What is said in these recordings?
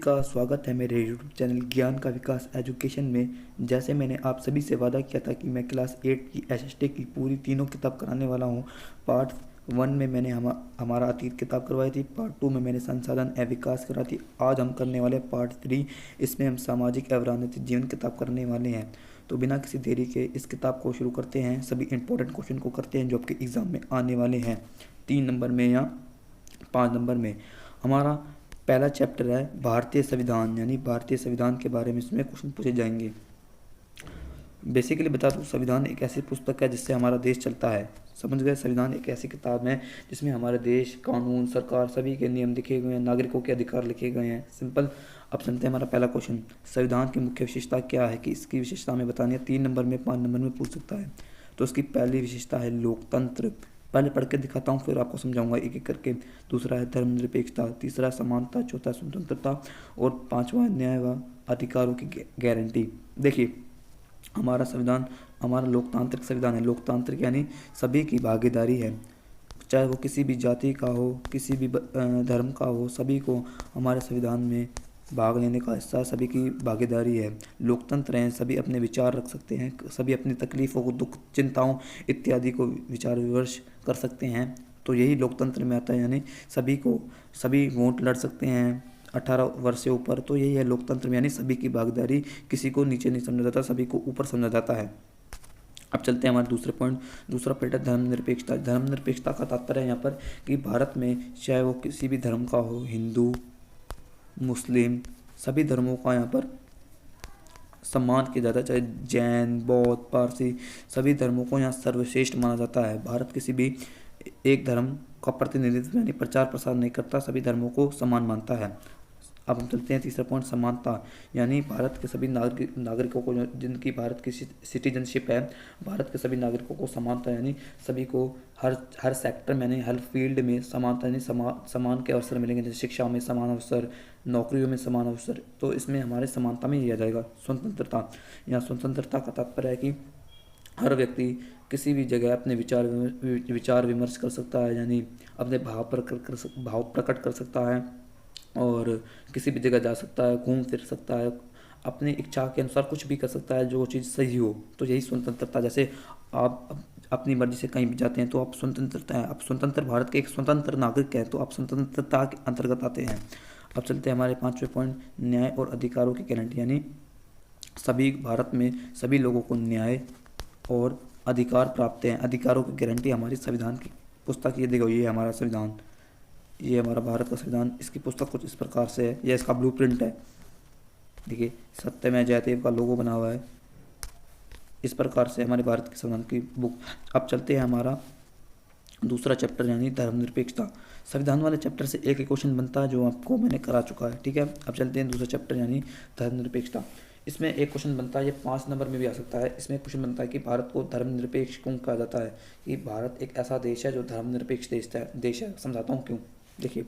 का स्वागत है मेरे यूट्यूब चैनल ज्ञान का विकास एजुकेशन में। जैसे मैंने आप सभी से वादा किया था कि मैं क्लास 8 की एसएसटी की पूरी तीनों किताब कराने वाला हूं। पार्ट 1 में मैंने हमारा अतीत किताब करवाई थी, पार्ट 2 में मैंने संसाधन एवं विकास कराई थी। आज हम करने वाले पार्ट 3, इसमें हम सामाजिक एवं राजनीतिक जीवन किताब करने वाले हैं। तो बिना किसी देरी के इस किताब को शुरू करते हैं। सभी इंपॉर्टेंट क्वेश्चन को करते हैं जो आपके एग्ज़ाम में आने वाले हैं 3 नंबर में या 5 नंबर में। हमारा पहला चैप्टर है भारतीय संविधान, यानी भारतीय संविधान के बारे में इसमें क्वेश्चन पूछे जाएंगे। बेसिकली बता दूं, संविधान एक ऐसी पुस्तक है जिससे हमारा देश चलता है। समझ गए? संविधान एक ऐसी किताब है जिसमें हमारे देश, कानून, सरकार सभी के नियम लिखे हुए हैं, नागरिकों के अधिकार लिखे गए हैं। सिंपल। अब चलते हैं हमारा पहला क्वेश्चन, संविधान की मुख्य विशेषता क्या है, कि इसकी विशेषता हमें बतानी है। 3 नंबर में, 5 नंबर में पूछ सकता है। तो उसकी पहली विशेषता है लोकतंत्र। पहले पढ़ के दिखाता हूँ, फिर आपको समझाऊंगा एक एक करके। दूसरा है धर्मनिरपेक्षता, तीसरा समानता, चौथा स्वतंत्रता और 5वां न्याय व अधिकारों की गारंटी। देखिए, हमारा संविधान हमारा लोकतांत्रिक संविधान है। लोकतांत्रिक यानी सभी की भागीदारी है, चाहे वो किसी भी जाति का हो, किसी भी धर्म का हो, सभी को हमारे संविधान में भाग लेने का हिस्सा, सभी की भागीदारी है। लोकतंत्र हैं, सभी अपने विचार रख सकते हैं, सभी अपनी तकलीफ़ों को, दुख, चिंताओं इत्यादि को विचार विमर्श कर सकते हैं। तो यही लोकतंत्र में आता है, यानी सभी वोट लड़ सकते हैं 18 वर्ष से ऊपर। तो यही है लोकतंत्र में, यानी सभी की भागीदारी, किसी को नीचे नहीं समझा जाता, सभी को ऊपर समझा जाता है। अब चलते हैं हमारे दूसरे पॉइंट। दूसरा पॉइंट है धर्मनिरपेक्षता। धर्मनिरपेक्षता का तात्पर्य है यहाँ पर कि भारत में चाहे वो किसी भी धर्म का हो, हिंदू, मुस्लिम, सभी धर्मों का यहाँ पर सम्मान किया जाता है। चाहे जैन, बौद्ध, पारसी, सभी धर्मों को यहाँ सर्वश्रेष्ठ माना जाता है। भारत किसी भी एक धर्म का प्रतिनिधित्व यानी प्रचार प्रसार नहीं करता, सभी धर्मों को समान मानता है। अब हम चलते हैं तीसरा पॉइंट, समानता। यानी भारत के सभी नागरिकों को, जिनकी भारत की सिटीजनशिप है, भारत के सभी नागरिकों को समानता, यानी सभी को हर सेक्टर में, यानी हर फील्ड में समानता, यानी समान के अवसर मिलेंगे। जैसे शिक्षा में समान अवसर, नौकरियों में समान अवसर। तो इसमें हमारे समानता में ही आ जाएगा स्वतंत्रता। यहाँ स्वतंत्रता का तात्पर्य है कि हर व्यक्ति किसी भी जगह अपने विचार विमर्श कर सकता है, यानी अपने भाव प्रकट कर सकता है और किसी भी जगह जा सकता है, घूम फिर सकता है, अपनी इच्छा के अनुसार कुछ भी कर सकता है जो चीज़ सही हो। तो यही स्वतंत्रता। जैसे आप अपनी मर्जी से कहीं भी जाते हैं तो आप स्वतंत्रता है। आप स्वतंत्र, भारत के एक स्वतंत्र नागरिक हैं, तो आप स्वतंत्रता के अंतर्गत आते हैं। अब चलते हैं हमारे 5वें पॉइंट, न्याय और अधिकारों की गारंटी। यानी सभी भारत में सभी लोगों को न्याय और अधिकार प्राप्त हैं। अधिकारों की गारंटी हमारी संविधान की पुस्तक, ये देखो, ये हमारा संविधान, ये हमारा भारत का संविधान। इसकी पुस्तक कुछ इस प्रकार से है, यह इसका ब्लूप्रिंट है। देखिए, सत्यमेव जयते का लोगो बना हुआ है। इस प्रकार से हमारे भारत के संविधान की बुक। अब चलते हैं हमारा दूसरा चैप्टर, यानी धर्मनिरपेक्षता। संविधान वाले चैप्टर से एक क्वेश्चन बनता है जो आपको मैंने करा चुका है, ठीक है। अब चलते हैं दूसरा चैप्टर, यानी धर्मनिरपेक्षता। इसमें एक क्वेश्चन बनता है, ये 5 नंबर में भी आ सकता है। इसमें क्वेश्चन बनता है कि भारत को धर्मनिरपेक्ष क्यों कहा जाता है, कि भारत एक ऐसा देश है जो धर्मनिरपेक्ष देश है। समझाता हूँ क्यों। देखिए,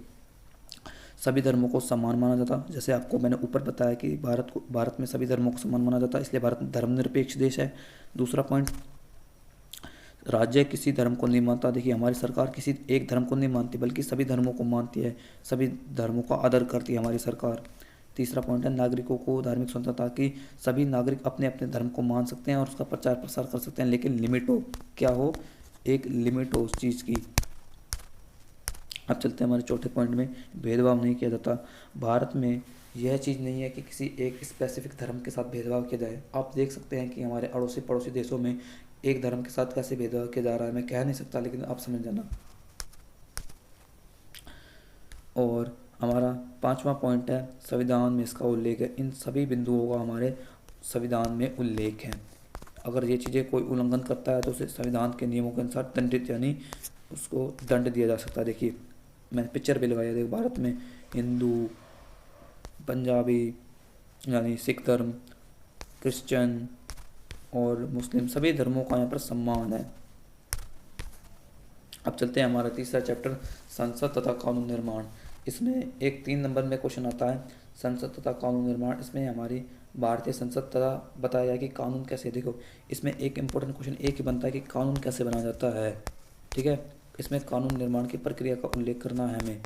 सभी धर्मों को समान माना जाता, जैसे आपको मैंने ऊपर बताया कि भारत में सभी धर्मों को समान माना जाता है, इसलिए भारत धर्मनिरपेक्ष देश है। दूसरा पॉइंट, राज्य किसी धर्म को नहीं मानता। देखिए, हमारी सरकार किसी एक धर्म को नहीं मानती, बल्कि सभी धर्मों को मानती है, सभी धर्मों का आदर करती है हमारी सरकार। तीसरा पॉइंट है नागरिकों को धार्मिक स्वतंत्रता, की सभी नागरिक अपने अपने धर्म को मान सकते हैं और उसका प्रचार प्रसार कर सकते हैं, लेकिन लिमिट हो। क्या हो? एक लिमिट हो उस चीज़ की। अब चलते हैं हमारे चौथे पॉइंट में, भेदभाव नहीं किया जाता। भारत में यह चीज़ नहीं है कि किसी एक स्पेसिफिक धर्म के साथ भेदभाव किया जाए। आप देख सकते हैं कि हमारे अड़ोसी पड़ोसी देशों में एक धर्म के साथ कैसे भेदभाव किया जा रहा है, मैं कह नहीं सकता, लेकिन आप समझ जाना। और हमारा 5वां पॉइंट है, संविधान में इसका उल्लेख है। इन सभी बिंदुओं का हमारे संविधान में उल्लेख है। अगर ये चीज़ें कोई उल्लंघन करता है तो उसे संविधान के नियमों के अनुसार दंडित, यानी उसको दंड दिया जा सकता है। देखिए, मैंने पिक्चर भी लगाया। देखो, भारत में हिंदू, पंजाबी यानी सिख धर्म, क्रिश्चियन और मुस्लिम, सभी धर्मों का यहाँ पर सम्मान है। अब चलते हैं हमारा तीसरा चैप्टर, संसद तथा कानून निर्माण। इसमें एक 3 नंबर में क्वेश्चन आता है, संसद तथा कानून निर्माण। इसमें हमारी भारतीय संसद तथा बताया है कि कानून कैसे। देखो, इसमें एक इम्पोर्टेंट क्वेश्चन एक ही बनता है कि कानून कैसे बनाया जाता है, ठीक है। इसमें कानून निर्माण की प्रक्रिया का उल्लेख करना है हमें।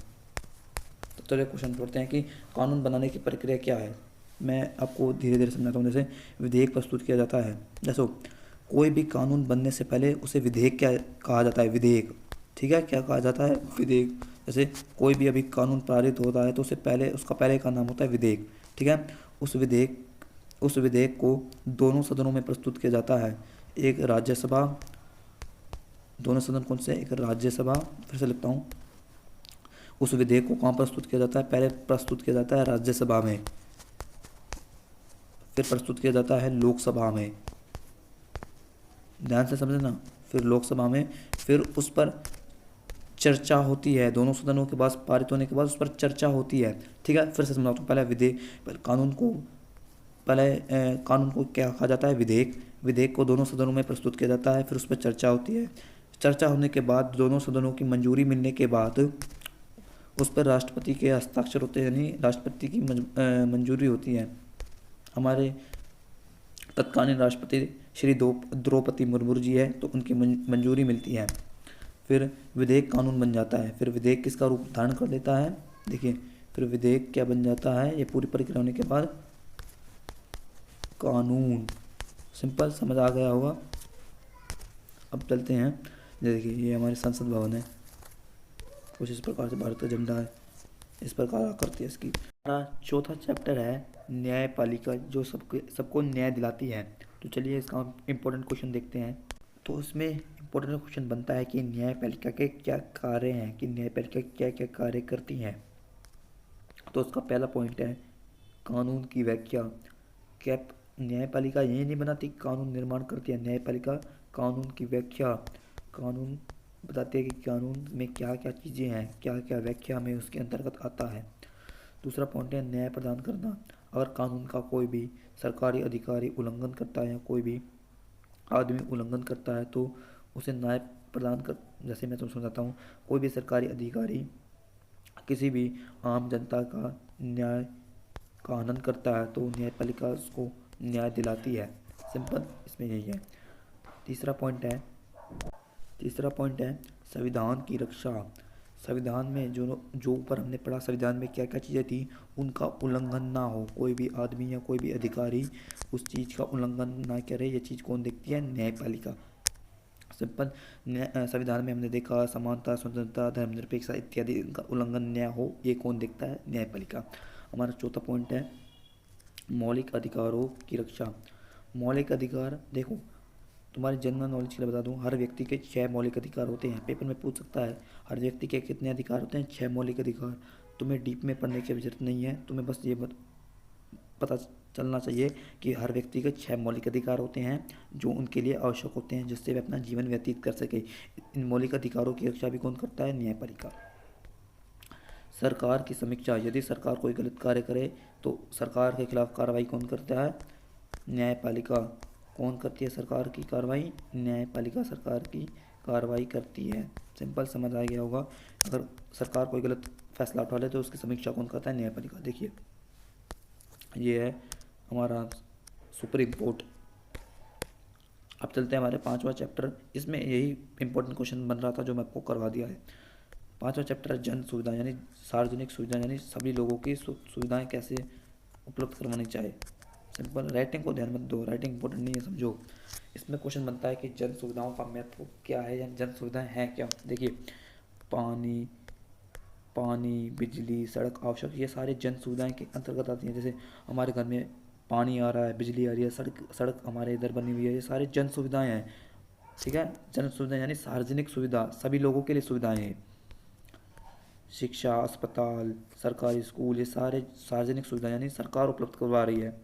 तो चलिए क्वेश्चन पढ़ते हैं कि कानून बनाने की प्रक्रिया क्या है। मैं आपको धीरे धीरे समझाता हूँ। जैसे विधेयक प्रस्तुत किया जाता है। जैसे कोई भी कानून बनने से पहले उसे विधेयक क्या कहा जाता है, विधेयक। ठीक है, क्या कहा जाता है, विधेयक। जैसे कोई भी अभी कानून पारित होता है तो उससे पहले उसका पहले का नाम होता है विधेयक। ठीक है, उस विधेयक को दोनों सदनों में प्रस्तुत किया जाता है। एक राज्यसभा, दोनों सदन कौन से, एक राज्यसभा, फिर से लिखता हूँ। उस विधेयक को कहाँ प्रस्तुत किया जाता है, पहले प्रस्तुत किया जाता है राज्यसभा में, फिर प्रस्तुत किया जाता है लोकसभा में। ध्यान से समझना। फिर लोकसभा में, फिर उस पर चर्चा होती है, दोनों सदनों के पास पारित होने के बाद उस पर चर्चा होती है। ठीक है, फिर से समझाता हूँ। पहले विधेयक, कानून को क्या कहा जाता है, विधेयक। विधेयक को दोनों सदनों में प्रस्तुत किया जाता है, फिर उस पर चर्चा होती है। चर्चा होने के बाद दोनों सदनों की मंजूरी मिलने के बाद उस पर राष्ट्रपति के हस्ताक्षर होते हैं, यानी राष्ट्रपति की मंजूरी होती है। हमारे तत्कालीन राष्ट्रपति श्री द्रौपदी मुर्मू जी है, तो उनकी मंजूरी मिलती है। फिर विधेयक कानून बन जाता है। फिर विधेयक किसका रूप धारण कर लेता है, देखिए। फिर विधेयक क्या बन जाता है, ये पूरी प्रक्रिया होने के बाद कानून। सिंपल, समझ आ गया होगा। अब चलते हैं। देखिए, ये हमारे संसद भवन है, कुछ इस प्रकार से भारत का झंडा है, इस प्रकार आकृति है इसकी। हमारा चौथा चैप्टर है न्यायपालिका, जो सबको न्याय दिलाती है। तो चलिए इसका इम्पोर्टेंट क्वेश्चन देखते हैं। तो उसमें इम्पोर्टेंट क्वेश्चन बनता है कि न्यायपालिका के क्या कार्य हैं, कि न्यायपालिका क्या क्या कार्य करती हैं। तो उसका पहला पॉइंट है कानून की व्याख्या। क्या न्यायपालिका यही नहीं बनाती, कानून निर्माण करती है। न्यायपालिका कानून की व्याख्या, कानून बताते हैं कि कानून में क्या क्या चीज़ें हैं, क्या क्या व्याख्या में उसके अंतर्गत आता है। दूसरा पॉइंट है न्याय प्रदान करना। अगर कानून का कोई भी सरकारी अधिकारी उल्लंघन करता है या कोई भी आदमी उल्लंघन करता है तो उसे न्याय प्रदान कर, जैसे मैं तुम समझाता हूँ। कोई भी सरकारी अधिकारी किसी भी आम जनता का न्याय का आनंद करता है तो न्यायपालिका उसको न्याय दिलाती है। सिंपल, इसमें यही है। तीसरा पॉइंट है संविधान की रक्षा। संविधान में जो जो ऊपर हमने पढ़ा, संविधान में क्या क्या चीज़ें थी, उनका उल्लंघन ना हो, कोई भी आदमी या कोई भी अधिकारी उस चीज़ का उल्लंघन ना करे। ये चीज़ कौन देखती है, न्यायपालिका। सिंपल, संविधान में हमने देखा समानता, स्वतंत्रता, धर्मनिरपेक्षता इत्यादि, इनका उल्लंघन न्याय हो, ये कौन देखता है, न्यायपालिका। हमारा चौथा पॉइंट है मौलिक अधिकारों की रक्षा। मौलिक अधिकार, देखो तुम्हारे जनरल नॉलेज के लिए बता दूं, हर व्यक्ति के 6 मौलिक अधिकार होते हैं। पेपर में पूछ सकता है हर व्यक्ति के कितने अधिकार होते हैं, 6 मौलिक अधिकार। तुम्हें डीप में पढ़ने की जरूरत नहीं है, तुम्हें बस ये पता चलना चाहिए कि हर व्यक्ति के 6 मौलिक अधिकार होते हैं जो उनके लिए आवश्यक होते हैं, जिससे वे अपना जीवन व्यतीत कर सके। इन मौलिक अधिकारों की रक्षा भी कौन करता है, न्यायपालिका। सरकार की समीक्षा, यदि सरकार कोई गलत कार्य करे तो सरकार के खिलाफ कार्रवाई कौन करता है, न्यायपालिका। कौन करती है सरकार की कार्रवाई, न्यायपालिका सरकार की कार्रवाई करती है। सिंपल, समझ आ गया होगा। अगर सरकार कोई गलत फैसला उठा ले तो उसकी समीक्षा कौन करता है, न्यायपालिका। देखिए, ये है हमारा सुप्रीम कोर्ट। अब चलते हैं हमारे 5वां चैप्टर। इसमें यही इंपॉर्टेंट क्वेश्चन बन रहा था जो मैं आपको करवा दिया है। 5वां चैप्टर है जन सुविधा, यानी सार्वजनिक सुविधा, यानी सभी लोगों की सुविधाएं कैसे उपलब्ध करवानी चाहिए। सिंपल, राइटिंग को ध्यान मत दो, राइटिंग इंपॉर्टेंट नहीं है, समझो। इसमें क्वेश्चन बनता है कि जन सुविधाओं का महत्व क्या है, यानी जन सुविधाएं हैं क्या। देखिए, पानी, बिजली, सड़क आवश्यक, ये सारे जन सुविधाएं के अंतर्गत आती हैं। जैसे हमारे घर में पानी आ रहा है, बिजली आ रही है, सड़क हमारे इधर बनी हुई है, ये सारे जन सुविधाएं हैं। ठीक है, जन सुविधा यानी सार्वजनिक सुविधा, सभी लोगों के लिए सुविधाएं हैं। शिक्षा, अस्पताल, सरकारी स्कूल, ये सारे सार्वजनिक सुविधा यानी सरकार उपलब्ध करवा रही है।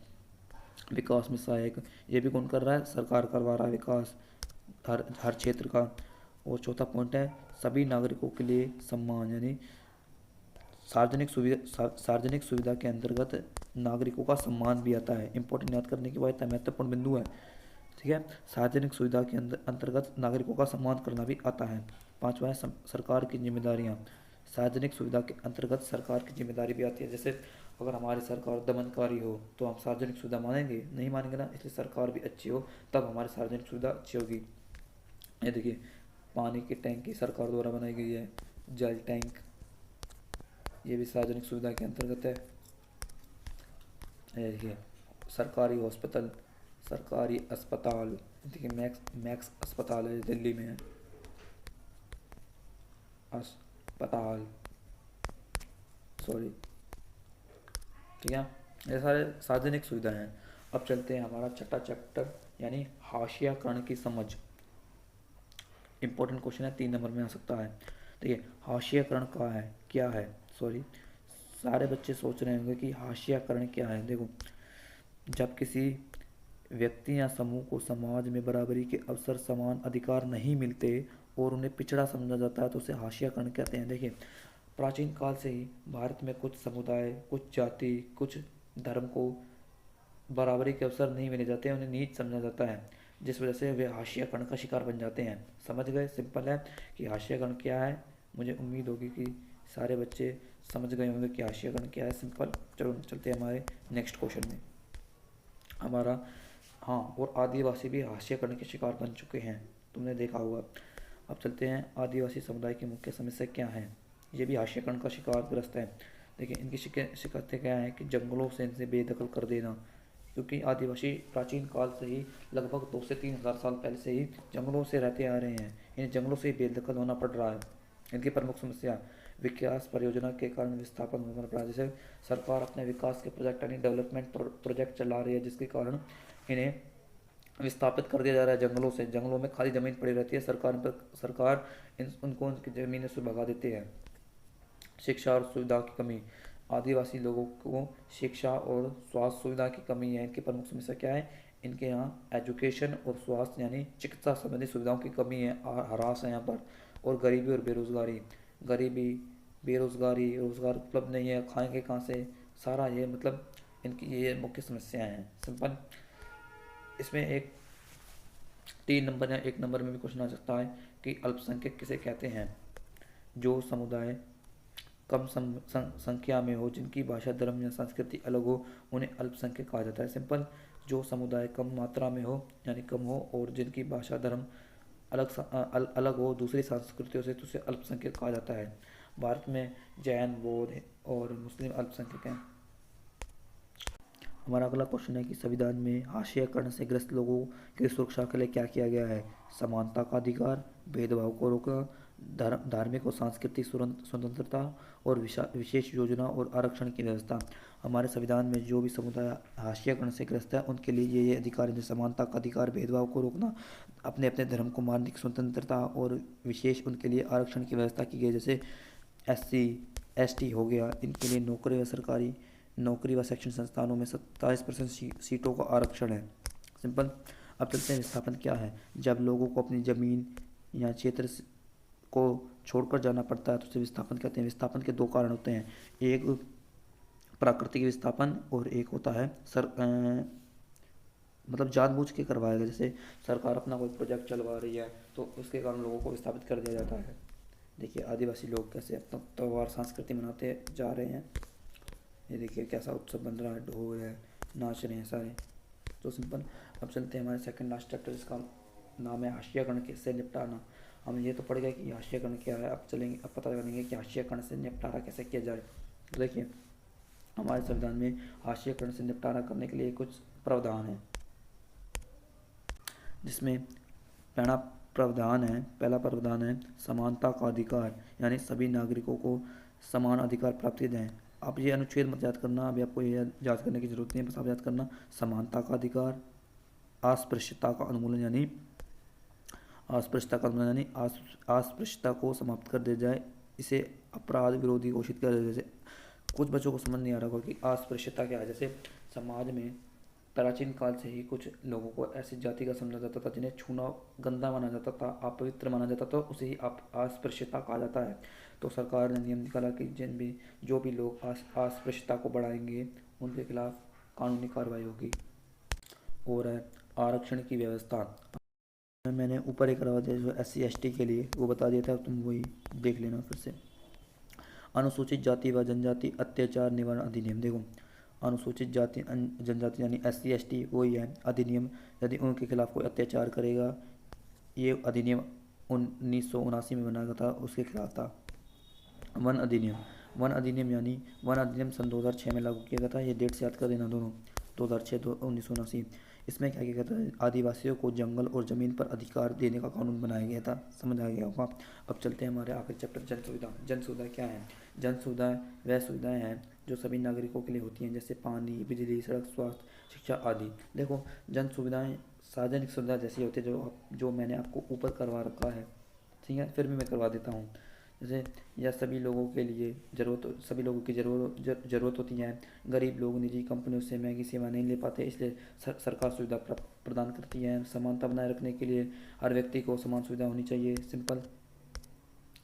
विकास में सहायक, ये भी कौन कर रहा है, सरकार करवा रहा है विकास हर क्षेत्र का। और चौथा पॉइंट है सभी नागरिकों के लिए सम्मान, यानी सार्वजनिक सुविधा के अंतर्गत नागरिकों का सम्मान भी आता है। इंपॉर्टेंट याद करने की बात है, महत्वपूर्ण बिंदु है। ठीक है, सार्वजनिक सुविधा के अंतर्गत नागरिकों का सम्मान करना भी आता है। 5वां है सरकार की जिम्मेदारियाँ। सार्वजनिक सुविधा के अंतर्गत सरकार की जिम्मेदारी भी आती है। जैसे अगर हमारी सरकार दमनकारी हो तो हम सार्वजनिक सुविधा मानेंगे, नहीं मानेंगे ना। इसलिए सरकार भी अच्छी हो तब हमारी सार्वजनिक सुविधा अच्छी होगी। ये देखिए, पानी की टैंकी सरकार द्वारा बनाई गई है, जल टैंक, ये भी सार्वजनिक सुविधा के अंतर्गत है। ये देखिए सरकारी हॉस्पिटल, सरकारी अस्पताल, देखिए मैक्स मैक्स अस्पताल है दिल्ली में है, अस्पताल, सॉरी, ठीक है। ये सारे सार्वजनिक सुविधाएं हैं। अब चलते हैं हमारा छठा चैप्टर यानी हाशियाकरण की समझ। इंपॉर्टेंट क्वेश्चन है, 3 नंबर में आ सकता है। देखिए हाशियाकरण क्या है, सॉरी, सारे बच्चे सोच रहे होंगे कि हाशियाकरण क्या है। देखो, जब किसी व्यक्ति या समूह को समाज में बराबरी के अवसर, समान अधिकार नहीं मिलते और उन्हें पिछड़ा समझा जाता है तो उसे हाशियाकरण कहते हैं। देखिए प्राचीन काल से ही भारत में कुछ समुदाय, कुछ जाति, कुछ धर्म को बराबरी के अवसर नहीं मिले जाते हैं, उन्हें नीच समझा जाता है, जिस वजह से वे हाशियाकरण का शिकार बन जाते हैं। समझ गए, सिंपल है कि हाशियाकरण क्या है। मुझे उम्मीद होगी कि सारे बच्चे समझ गए होंगे कि हाशियाकरण क्या है। सिंपल। चलो चलते हैं हमारे नेक्स्ट क्वेश्चन में। हमारा, हाँ, और आदिवासी भी हाशियाकरण के शिकार बन चुके हैं, तुमने देखा होगा। अब चलते हैं आदिवासी समुदाय की मुख्य समस्या क्या है। ये भी हाशियाकरण का शिकार ग्रस्त है। देखिए इनकी शिकायतें क्या है कि जंगलों से इनसे बेदखल कर देना, क्योंकि आदिवासी प्राचीन काल से ही लगभग 2 से 3 हज़ार साल पहले से ही जंगलों से रहते आ रहे हैं, इन्हें जंगलों से बेदखल होना पड़ रहा है। इनकी प्रमुख समस्या विकास परियोजना के कारण विस्थापन होना पड़ा। जैसे सरकार अपने विकास के प्रोजेक्ट यानी डेवलपमेंट प्रोजेक्ट चला रही है, जिसके कारण इन्हें विस्थापित कर दिया जा रहा है जंगलों से। जंगलों में खाली ज़मीन पड़ी रहती है, सरकार उनको उनकी ज़मीनों से भगा देती है। शिक्षा और सुविधा की कमी, आदिवासी लोगों को शिक्षा और स्वास्थ्य सुविधा की कमी है। इनकी प्रमुख समस्या क्या है, इनके यहाँ एजुकेशन और स्वास्थ्य यानी चिकित्सा संबंधी सुविधाओं की कमी है, हरास है यहाँ पर। और गरीबी और बेरोजगारी, गरीबी, बेरोजगारी, रोजगार उपलब्ध नहीं है, खाएंगे कहाँ से, सारा ये मतलब इनकी ये मुख्य समस्याएं हैं। सिंपल। इसमें एक 3 नंबर या 1 नंबर में भी क्वेश्चन आ सकता है कि अल्पसंख्यक किसे कहते हैं। जो समुदाय कम संख्या में हो, जिनकी भाषा, धर्म या संस्कृति अलग हो, उन्हें अल्पसंख्यक कहा जाता है। सिंपल। जो समुदाय कम मात्रा में हो यानी कम हो और जिनकी भाषा, धर्म अलग हो दूसरी संस्कृतियों से, तो उसे अल्पसंख्यक कहा जाता है। भारत में जैन, बौद्ध और मुस्लिम अल्पसंख्यक हैं। हमारा अगला क्वेश्चन है कि संविधान में हाशियाकरण से ग्रस्त लोगों की सुरक्षा के लिए क्या किया गया है। समानता का अधिकार, भेदभाव को रोकना, धार्मिक और सांस्कृतिक स्वतंत्रता और विशेष योजना और आरक्षण की व्यवस्था। हमारे संविधान में जो भी समुदाय हाशियाकरण से ग्रस्त है उनके लिए ये अधिकार है, समानता का अधिकार, भेदभाव को रोकना, अपने अपने धर्म को मानने की स्वतंत्रता और विशेष उनके लिए आरक्षण की व्यवस्था की गई। जैसे SC ST हो गया, इनके लिए नौकरी व शैक्षणिक संस्थानों में 27% सीटों का आरक्षण है। सिंपल। अब चलते हैं विस्थापन क्या है। जब लोगों को अपनी ज़मीन या क्षेत्र को छोड़कर जाना पड़ता है तो उसे विस्थापन कहते हैं। विस्थापन के 2 कारण होते हैं, एक प्राकृतिक विस्थापन और एक होता है मतलब जानबूझ के करवाया गया। जैसे सरकार अपना कोई प्रोजेक्ट चलवा रही है तो उसके कारण लोगों को विस्थापित कर दिया जाता है। देखिए आदिवासी लोग कैसे अपना त्यौहार, संस्कृति मनाते जा रहे हैं। ये देखिए कैसा उत्सव बन रहा है, ढोल है, नाच रहे हैं सारे। तो सिंपल। अब चलते हैं हमारे सेकंड लास्ट चैप्टर, जिसका नाम है हाशियाकरण से निपटाना। हम ये तो पढ़ गए कि हाशियाकरण क्या है, अब पता करेंगे कि हाशियाकरण से निपटारा कैसे किया जाए। तो देखिए हमारे संविधान में हाशियाकरण से निपटारा करने के लिए कुछ प्रावधान है, जिसमें पहला प्रावधान है समानता का अधिकार, यानी सभी नागरिकों को समान अधिकार प्राप्त किए जाएँ। आप ये अनुच्छेद मत याद करना, अभी आपको ये याद करने की जरूरत नहीं है, बस आप याद करना समानता का अधिकार, अस्पृश्यता का उन्मूलन यानी अस्पृश्यता को समाप्त कर दिया जाए, इसे अपराध विरोधी घोषित कर दिया जाए। कुछ बच्चों को समझ नहीं आ रहा होगा कि अस्पृश्यता क्या है। जैसे समाज में प्राचीन काल से ही कुछ लोगों को ऐसी जाति का समझा जाता था जिन्हें छूना गंदा माना जाता था, अपवित्र माना जाता था, उसे ही अस्पृश्यता कहा जाता है। तो सरकार ने नियम निकाला कि जो भी लोग अस्पृश्यता को बढ़ाएंगे उनके खिलाफ कानूनी कार्रवाई होगी। और है आरक्षण की व्यवस्था। मैंने ऊपर एक करवा दिया जो SC ST के लिए, वो बता दिया था, तुम वही देख लेना फिर से। अनुसूचित जाति व जनजाति अत्याचार निवारण अधिनियम। देखो अनुसूचित जाति जनजाति यानी SC ST वही है अधिनियम, यदि उनके खिलाफ कोई अत्याचार करेगा, ये अधिनियम 1979 में बनाया था, उसके खिलाफ था। वन अधिनियम। वन अधिनियम यानी वन अधिनियम सन 2006 में लागू किया गया था। ये डेट से याद कर देना दोनों, 2006 तो 1979। इसमें क्या किया गया था, आदिवासियों को जंगल और ज़मीन पर अधिकार देने का कानून बनाया गया था। समझ आ गया होगा। अब चलते हैं हमारे आखिरी चैप्टर, जन सुविधा। जन सुविधा क्या है? जन सुविधा वह सुविधाएं हैं जो सभी नागरिकों के लिए होती हैं, जैसे पानी, बिजली, सड़क, स्वास्थ्य, शिक्षा आदि। देखो, जन सुविधाएं सार्वजनिक सुविधा जैसी होती है जो मैंने आपको ऊपर करवा रखा है, ठीक है, फिर भी मैं करवा देता हूँ। जैसे यह सभी लोगों के लिए सभी लोगों की ज़रूरत होती है। गरीब लोग निजी कंपनियों से महंगी सेवा नहीं ले पाते, इसलिए सरकार सुविधा प्रदान करती है। समानता बनाए रखने के लिए हर व्यक्ति को समान सुविधा होनी चाहिए। सिंपल,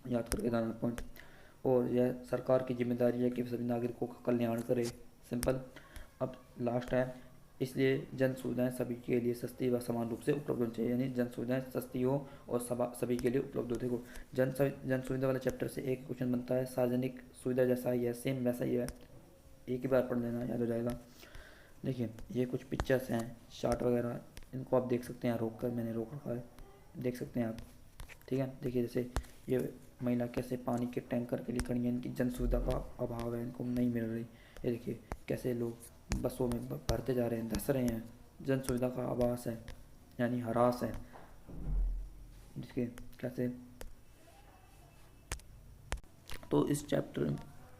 याद करके जाना पॉइंट। और यह सरकार की जिम्मेदारी है कि सभी नागरिकों का कल्याण करे। सिंपल। अब लास्ट है, इसलिए जन सुविधाएं सभी के लिए सस्ती व समान रूप से उपलब्ध होनी चाहिए, यानी जन सुविधाएं सस्ती हो और सभी के लिए उपलब्ध हो। देखो, जन सुविधा वाले चैप्टर से एक क्वेश्चन बनता है, सार्वजनिक सुविधा जैसा ही है, सेम वैसा ही है, एक ही बार पढ़ लेना, याद हो जाएगा। देखिए, ये कुछ पिक्चर्स हैं, चार्ट वगैरह, इनको आप देख सकते हैं, रोक कर मैंने रोक रखा है, देख सकते हैं आप, ठीक है। देखिए, जैसे ये महिला कैसे पानी के टैंकर के लिए खड़ी है, इनकी जन सुविधा का अभाव है, इनको नहीं मिल रही। ये देखिए कैसे लोग बसों में भरते जा रहे हैं, धंस रहे हैं, जन सुविधा का आभास है, यानी हरास है। देखिए कैसे, तो इस चैप्टर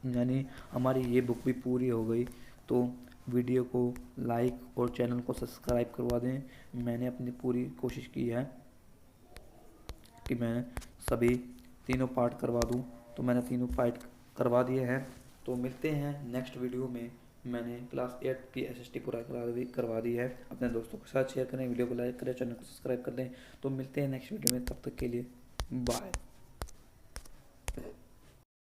यानी हमारी ये बुक भी पूरी हो गई। तो वीडियो को लाइक और चैनल को सब्सक्राइब करवा दें। मैंने अपनी पूरी कोशिश की है कि मैं सभी तीनों पार्ट करवा दूं, तो मैंने तीनों पार्ट करवा दिए हैं। तो मिलते हैं नेक्स्ट वीडियो में। मैंने क्लास 8 की एसएसटी पूरा करवा दी है। अपने दोस्तों के साथ शेयर करें, वीडियो को लाइक करें, चैनल को सब्सक्राइब कर दें। तो मिलते हैं नेक्स्ट वीडियो में, तब तक के लिए बाय।